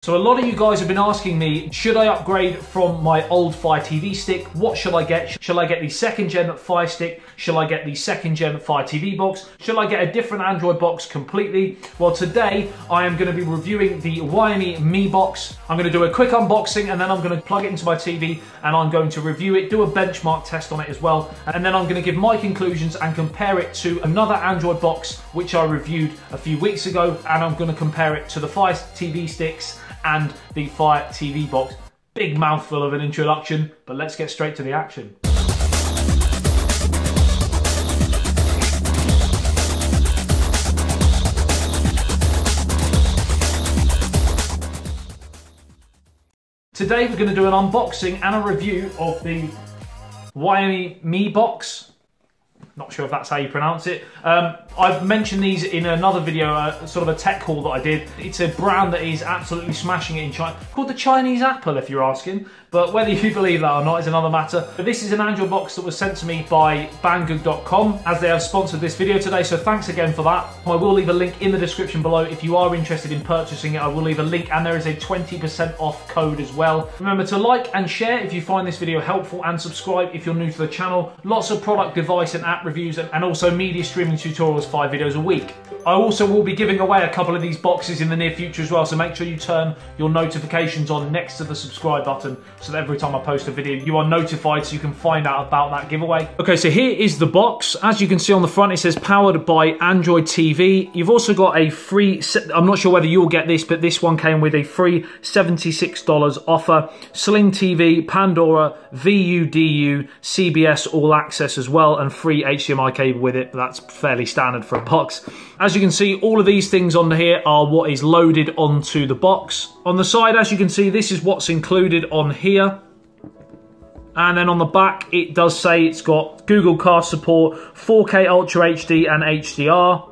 So a lot of you guys have been asking me, should I upgrade from my old Fire TV stick? What should I get? Shall I get the second gen Fire stick? Shall I get the second gen Fire TV box? Shall I get a different Android box completely? Well, today I am going to be reviewing the Xiaomi Mi box. I'm going to do a quick unboxing and then I'm going to plug it into my TV and I'm going to review it, do a benchmark test on it as well. And then I'm going to give my conclusions and compare it to another Android box which I reviewed a few weeks ago. And I'm going to compare it to the Fire TV sticks and the Fire TV box. Big mouthful of an introduction, but let's get straight to the action. Today we're going to do an unboxing and a review of the Xiaomi Mi box. Not sure if that's how you pronounce it. I've mentioned these in another video, sort of a tech haul that I did. It's a brand that is absolutely smashing it in China, called the Chinese Apple, if you're asking. But whether you believe that or not is another matter. But this is an Android box that was sent to me by Banggood.com, as they have sponsored this video today, so thanks again for that. I will leave a link in the description below if you are interested in purchasing it. I will leave a link, and there is a 20% off code as well. Remember to like and share if you find this video helpful, and subscribe if you're new to the channel. Lots of product, device and app reviews, and also media streaming tutorials, 5 videos a week. I also will be giving away a couple of these boxes in the near future as well, so make sure you turn your notifications on next to the subscribe button so that every time I post a video you are notified so you can find out about that giveaway. Okay, so here is the box. As you can see on the front, it says powered by Android TV. You've also got a free, I'm not sure whether you'll get this, but this one came with a free $76 offer. Sling TV, Pandora, VUDU, CBS All Access as well, and free HDMI cable with it. That's fairly standard for a box. As you can see, all of these things on here are what is loaded onto the box. On the side, as you can see, this is what's included on here. And then on the back, it does say it's got Google Cast support, 4K Ultra HD and HDR.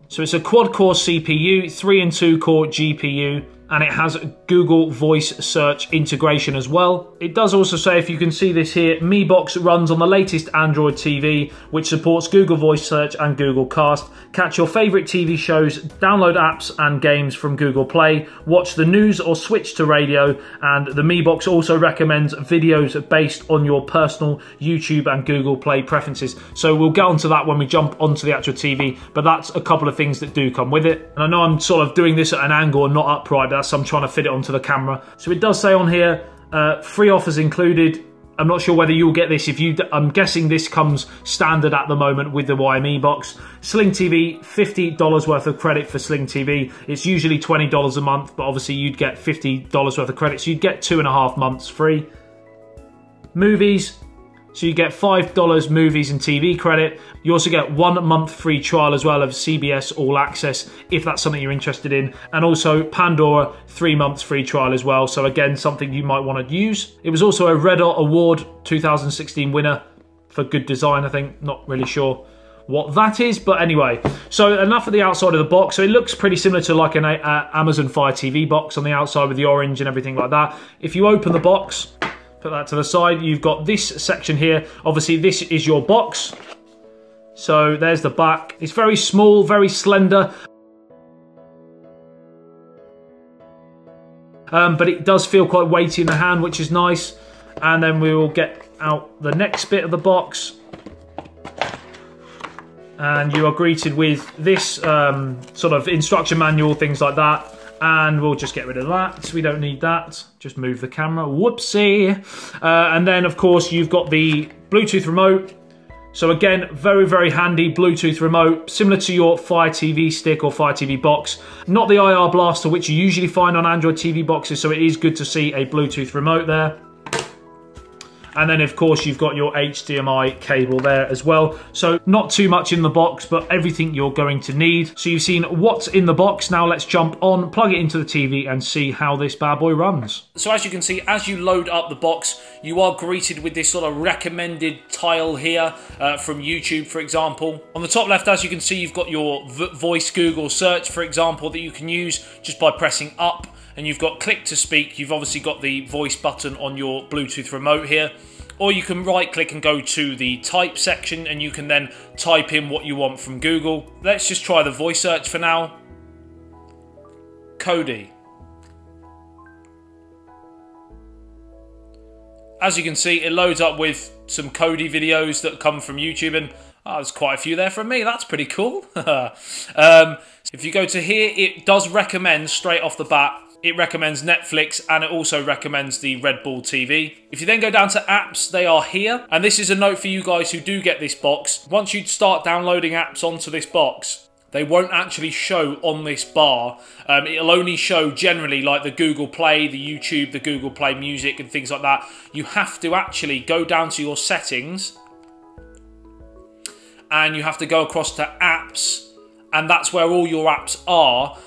So it's a quad-core CPU, 3 and 2 core GPU, and it has Google Voice Search integration as well. It does also say, if you can see this here, Mi Box runs on the latest Android TV, which supports Google Voice Search and Google Cast. Catch your favorite TV shows, download apps and games from Google Play, watch the news or switch to radio, and the Mi Box also recommends videos based on your personal YouTube and Google Play preferences. So we'll get onto that when we jump onto the actual TV, but that's a couple of things that do come with it. And I know I'm sort of doing this at an angle and not upright, but I'm trying to fit it onto the camera. So it does say on here, free offers included. I'm not sure whether you'll get this. I'm guessing this comes standard at the moment with the Xiaomi box. Sling TV, $50 worth of credit for Sling TV. It's usually $20 a month, but obviously you'd get $50 worth of credit, so you'd get 2.5 months free. Movies. So you get $5 movies and TV credit. You also get 1 month free trial as well of CBS All Access if that's something you're interested in. And also Pandora, 3 months free trial as well. So again, something you might want to use. It was also a Red Dot Award 2016 winner for good design, I think. Not really sure what that is, but anyway. So enough of the outside of the box. So it looks pretty similar to like an Amazon Fire TV box on the outside with the orange and everything like that. If you open the box, put that to the side, you've got this section here. Obviously this is your box. So there's the back. It's very small, very slender. But it does feel quite weighty in the hand, which is nice. And then we will get out the next bit of the box. And you are greeted with this sort of instruction manual, things like that. And we'll just get rid of that. We don't need that. Just move the camera. Whoopsie. And then, of course, you've got the Bluetooth remote. So again, very, very handy Bluetooth remote, similar to your Fire TV stick or Fire TV box. Not the IR blaster, which you usually find on Android TV boxes, so it is good to see a Bluetooth remote there. And then, of course, you've got your HDMI cable there as well. So not too much in the box, but everything you're going to need. So you've seen what's in the box. Now let's jump on, plug it into the TV and see how this bad boy runs. So as you can see, as you load up the box, you are greeted with this sort of recommended tile here from YouTube, for example. On the top left, as you can see, you've got your voice Google search, for example, that you can use just by pressing up. And you've got click to speak. You've obviously got the voice button on your Bluetooth remote here. Or you can right click and go to the type section and you can then type in what you want from Google. Let's just try the voice search for now. Cody. as you can see, it loads up with some Kodi videos that come from YouTube, and there's quite a few there from me. That's pretty cool. If you go to here, it does recommend straight off the bat. It recommends Netflix, and it also recommends the Red Bull TV. If you then go down to apps, they are here. And this is a note for you guys who do get this box. Once you start downloading apps onto this box, they won't actually show on this bar. It'll only show generally like the Google Play, the YouTube, the Google Play Music and things like that. You have to actually go down to your settings, and you have to go across to apps, and that's where all your apps are.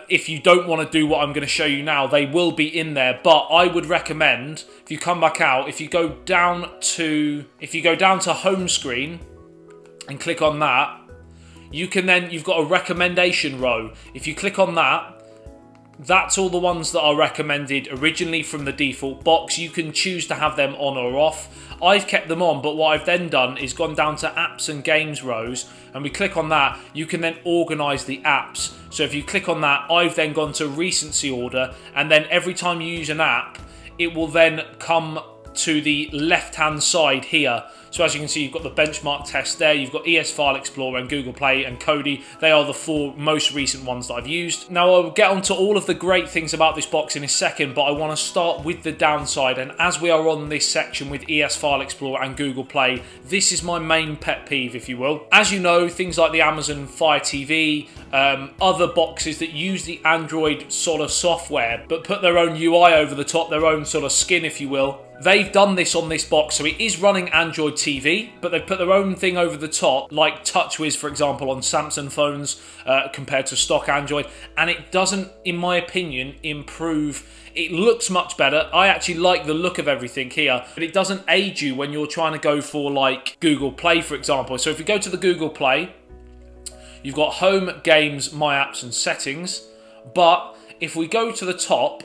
If you don't want to do what I'm going to show you now, they will be in there. But I would recommend, if you come back out, if you go down to home screen and click on that, you've got a recommendation row. If you click on that, that's all the ones that are recommended originally from the default box. You can choose to have them on or off. I've kept them on, but what I've then done is gone down to apps and games rows, and we click on that. You can then organize the apps. So if you click on that, I've then gone to recency order, and then every time you use an app, it will then come to the left-hand side here. So as you can see, you've got the benchmark test there, you've got ES File Explorer and Google Play and Kodi. They are the 4 most recent ones that I've used. Now I'll get onto all of the great things about this box in a second, but I want to start with the downside. And as we are on this section with ES File Explorer and Google Play, this is my main pet peeve, if you will. As you know, things like the Amazon Fire TV, other boxes that use the Android sort of software, but put their own UI over the top, their own sort of skin, if you will. They've done this on this box, so it is running Android TV, but they've put their own thing over the top, like TouchWiz, for example, on Samsung phones compared to stock Android, and it doesn't, in my opinion, improve. It looks much better. I actually like the look of everything here, but it doesn't aid you when you're trying to go for, like, Google Play, for example. So if you go to the Google Play, you've got Home, Games, My Apps, and Settings, but if we go to the top,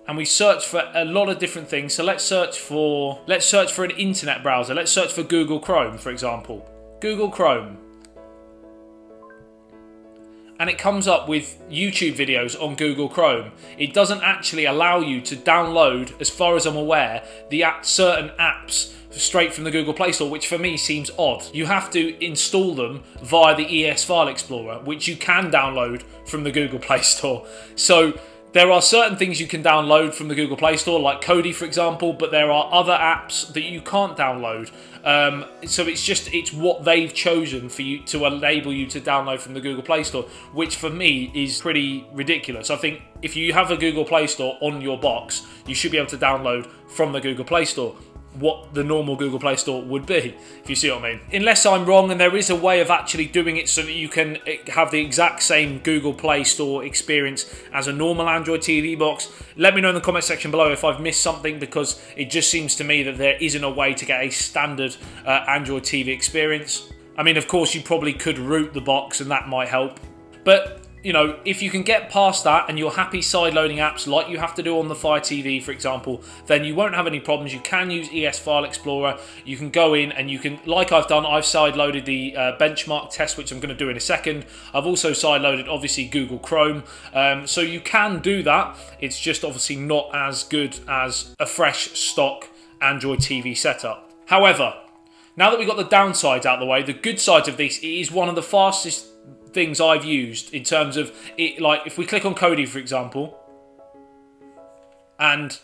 and we search for a lot of different things. So let's search for an internet browser. Let's search for Google Chrome, for example. Google Chrome. And it comes up with YouTube videos on Google Chrome. It doesn't actually allow you to download, as far as I'm aware, certain apps straight from the Google Play Store, which for me seems odd. You have to install them via the ES File Explorer, which you can download from the Google Play Store. So there are certain things you can download from the Google Play Store, like Kodi, for example, but there are other apps that you can't download. So it's what they've chosen for you to enable you to download from the Google Play Store, which for me is pretty ridiculous. I think if you have a Google Play Store on your box, you should be able to download from the Google Play Store what the normal Google Play Store would be, if you see what I mean. Unless I'm wrong, and there is a way of actually doing it so that you can have the exact same Google Play Store experience as a normal Android TV box. Let me know in the comment section below if I've missed something, because it just seems to me that there isn't a way to get a standard Android TV experience. I mean, of course, you probably could root the box and that might help, but you know, if you can get past that and you're happy sideloading apps like you have to do on the Fire TV, for example, then you won't have any problems. You can use ES File Explorer. You can go in and you can, like I've done, I've sideloaded the benchmark test, which I'm going to do in a second. I've also sideloaded, obviously, Google Chrome. So you can do that. It's just obviously not as good as a fresh stock Android TV setup. However, now that we've got the downsides out of the way, the good sides of this, it is one of the fastest things I've used in terms of it. Like if we click on Kodi, for example, and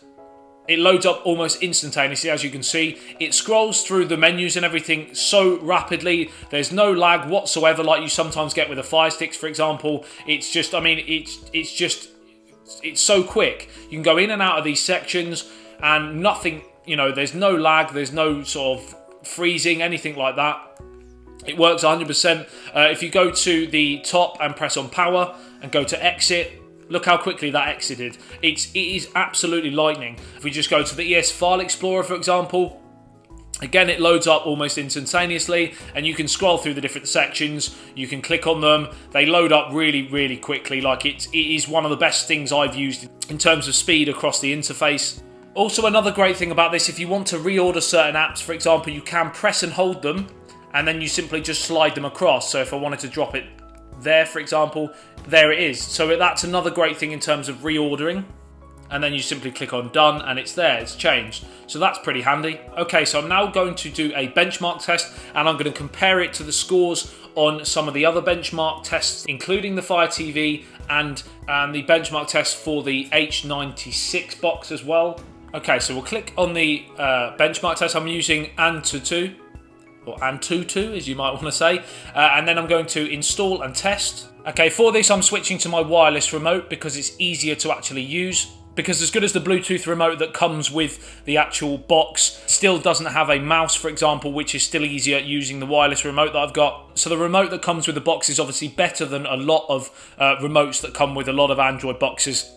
it loads up almost instantaneously, as you can see. It scrolls through the menus and everything so rapidly. There's no lag whatsoever like you sometimes get with the Fire Sticks, for example. It's just, I mean, it's so quick. You can go in and out of these sections and nothing, you know, there's no lag, there's no sort of freezing, anything like that. It works 100%. If you go to the top and press on power and go to exit, look how quickly that exited. It is absolutely lightning. If we just go to the ES File Explorer, for example, again, it loads up almost instantaneously, and you can scroll through the different sections. You can click on them. They load up really, really quickly. Like it is one of the best things I've used in terms of speed across the interface. Also, another great thing about this, if you want to reorder certain apps, for example, you can press and hold them, and then you simply just slide them across. So if I wanted to drop it there, for example, there it is. So that's another great thing in terms of reordering. and then you simply click on done and it's there, it's changed. So that's pretty handy. Okay, so I'm now going to do a benchmark test and I'm going to compare it to the scores on some of the other benchmark tests, including the Fire TV and the benchmark test for the H96 box as well. Okay, so we'll click on the benchmark test. I'm using Antutu, or Antutu as you might want to say, and then I'm going to install and test. Okay, for this I'm switching to my wireless remote because it's easier to actually use. Because as good as the Bluetooth remote that comes with the actual box, still doesn't have a mouse, for example, which is still easier using the wireless remote that I've got. So the remote that comes with the box is obviously better than a lot of remotes that come with a lot of Android boxes,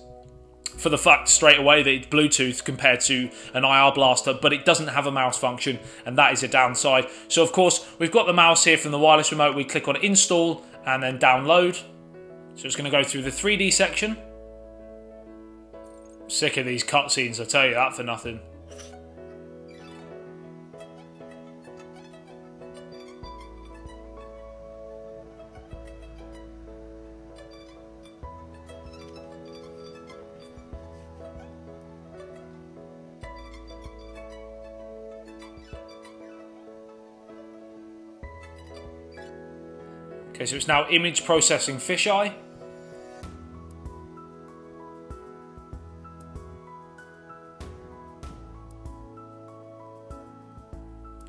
for the fact straight away that it's Bluetooth compared to an IR Blaster, but it doesn't have a mouse function, and that is a downside. So of course, we've got the mouse here from the wireless remote. We click on install and then download. So it's going to go through the 3D section. Sick of these cutscenes, I tell you that for nothing. Okay, so it's now image processing fisheye.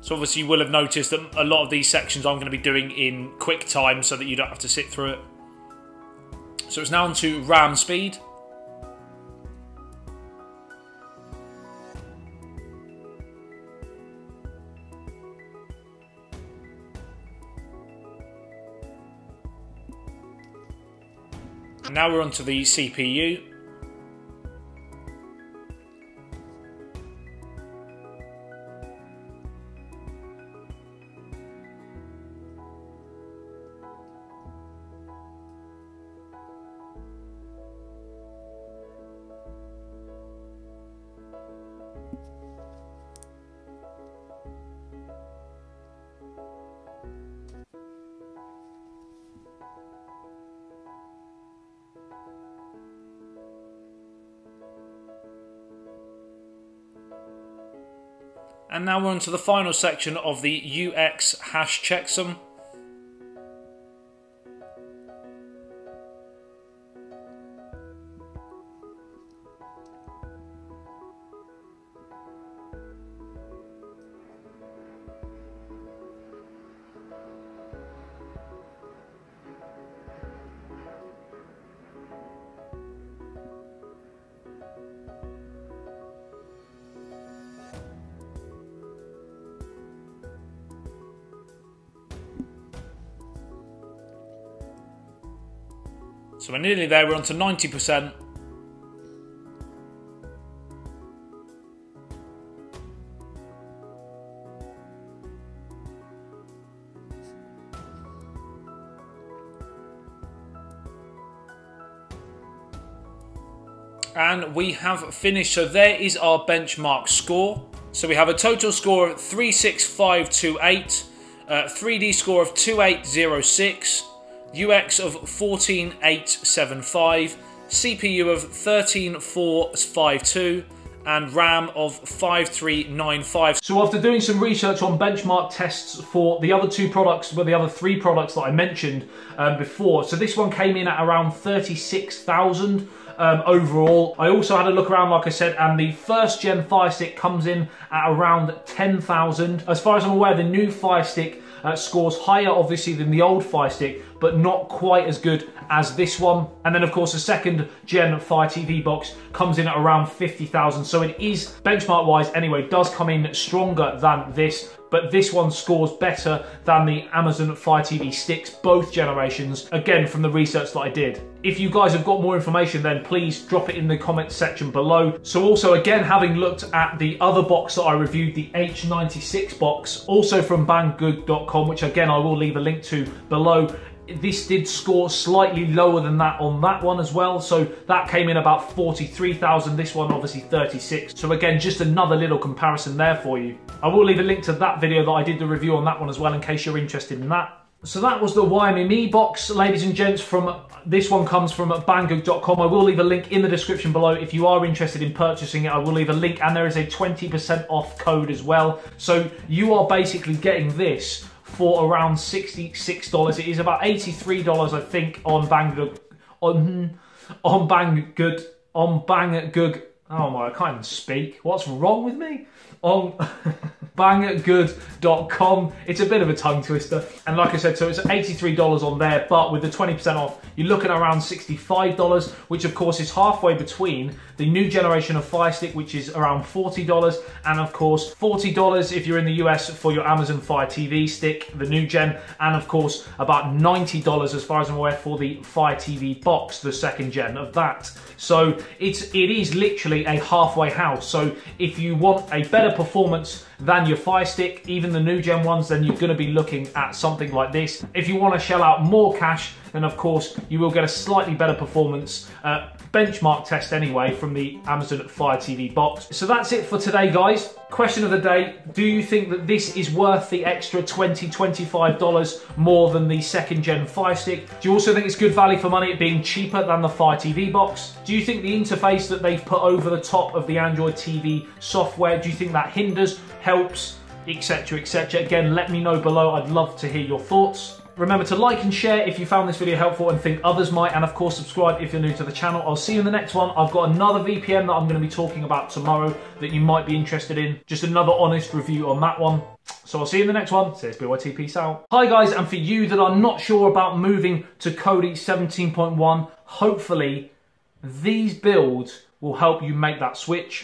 So obviously you will have noticed that a lot of these sections I'm going to be doing in quick time so that you don't have to sit through it. So it's now onto RAM speed. And now we're onto the CPU. And now we're on to the final section of the UX hash checksum. So we're nearly there, we're on to 90%. And we have finished, so there is our benchmark score. So we have a total score of 36528, 3D score of 2806, UX of 14875, CPU of 13452, and RAM of 5395. So after doing some research on benchmark tests for the other two products, well, the other three products that I mentioned before, so this one came in at around 36,000 overall. I also had a look around, like I said, and the first gen Fire Stick comes in at around 10,000. As far as I'm aware, the new Fire Stick scores higher obviously than the old Fire Stick, but not quite as good as this one. And then of course the second gen Fire TV box comes in at around 50,000. So it is, benchmark wise anyway, does come in stronger than this, but this one scores better than the Amazon Fire TV Sticks, both generations, again from the research that I did. If you guys have got more information, then please drop it in the comments section below. So also, again, having looked at the other box that I reviewed, the H96 box, also from Banggood.com, which again I will leave a link to below, this did score slightly lower than that on that one as well. So that came in about 43,000. This one obviously 36. So again, just another little comparison there for you. I will leave a link to that video that I did the review on that one as well in case you're interested in that. So that was the Xiaomi Mi box, ladies and gents. This one comes from Banggood.com. I will leave a link in the description below if you are interested in purchasing it. I will leave a link, and there is a 20% off code as well. So you are basically getting this for around $66. It is about $83, I think, on Banggood. On Banggood. Oh my, I can't even speak. What's wrong with me? On Banggood.com. It's a bit of a tongue twister. And like I said, so it's $83 on there, but with the 20% off, you're looking at around $65, which of course is halfway between the new generation of Fire Stick, which is around $40, and of course $40 if you're in the US for your Amazon Fire TV Stick, the new gen, and of course about $90 as far as I'm aware for the Fire TV box, the second gen of that. So it is literally a halfway house. So if you want a better performance than your Fire Stick, even the new gen ones, then you're going to be looking at something like this. If you want to shell out more cash, then of course you will get a slightly better performance benchmark test anyway from the Amazon Fire TV box. So that's it for today, guys. Question of the day: do you think that this is worth the extra $20, $25 more than the second gen Fire Stick? Do you also think it's good value for money, it being cheaper than the Fire TV box? Do you think the interface that they've put over the top of the Android TV software, do you think that hinders, helps, etc, etc? Again, let me know below. I'd love to hear your thoughts. Remember to like and share if you found this video helpful and think others might, and of course subscribe if you're new to the channel. I'll see you in the next one. I've got another VPN that I'm going to be talking about tomorrow that you might be interested in. Just another honest review on that one. So I'll see you in the next one. Says BYT, peace out. Hi guys, and for you that are not sure about moving to Kodi 17.1, hopefully these builds will help you make that switch.